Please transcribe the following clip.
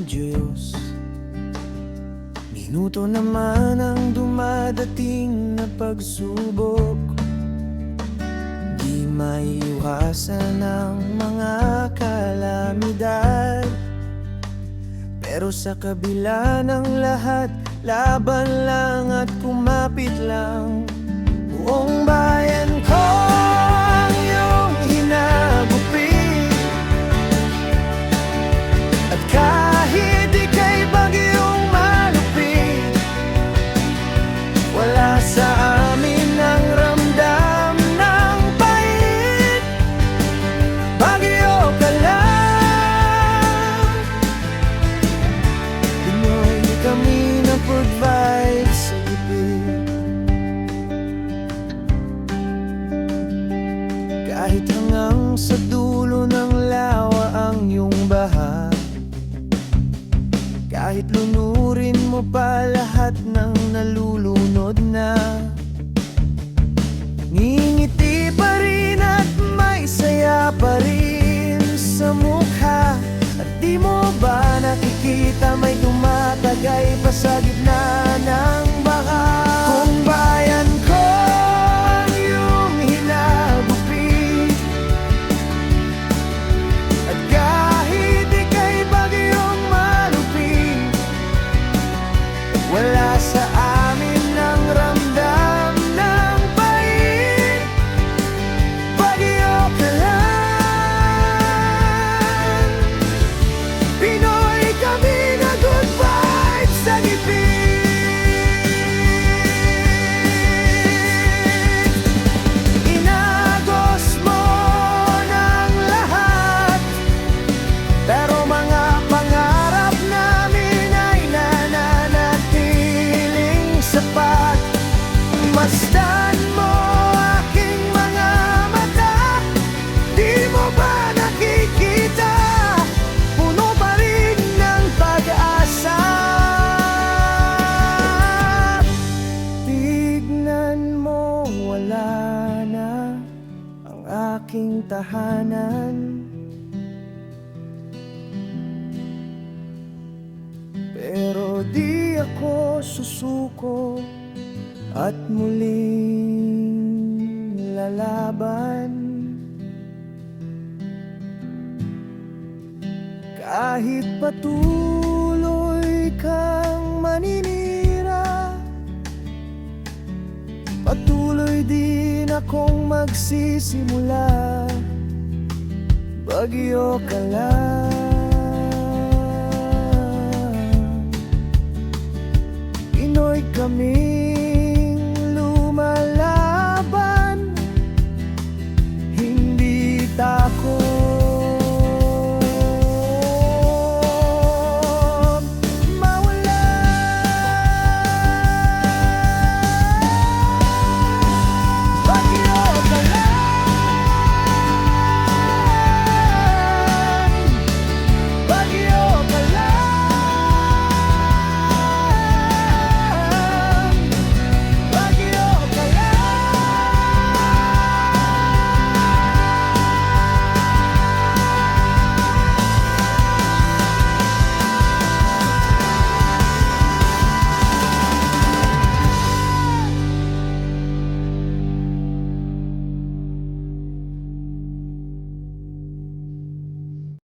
Diyos. Minuto naman ang dumadating na pagsubok, di maiiwasan ang mga kalamidad. Pero sa kabila ng lahat, laban lang at kumapit lang. Buong bayan ko ang iyong hinagupit, at kahit ika'y bagyong malupit, wala sa amin ang ramdam ng pait. Bagyo ka lang, Pinoy kami na good vibes sa gipit. Kahit hanggang sa dulo ng lawa ang iyong baha, kahit lunurin mo pa lahat ng nalulunod na, ngingiti pa rin at may saya pa rin sa mukha. At di mo ba nakikita may tumatagay pa sa gitna ng baha? Kung bayan ko ang iyong hinagupit, at kahit ika'y bagyong malupit, wala sa amin ang ramdam ng pait. Bagyo ka lang, Pinoy kami na good vibes sa gipit. Inagos mo ng lahat, pero mga pangarap namin ay nananatiling sapat. Masdan mo aking mga mata, di mo ba nakikita? Puno pa rin ng pag-asa. Tignan mo, wala na ang aking tahanan, pero di ako susuko at muling lalaban. Kahit patuloy kang maninira, patuloy din akong magsisimula. Bagyo ka lang,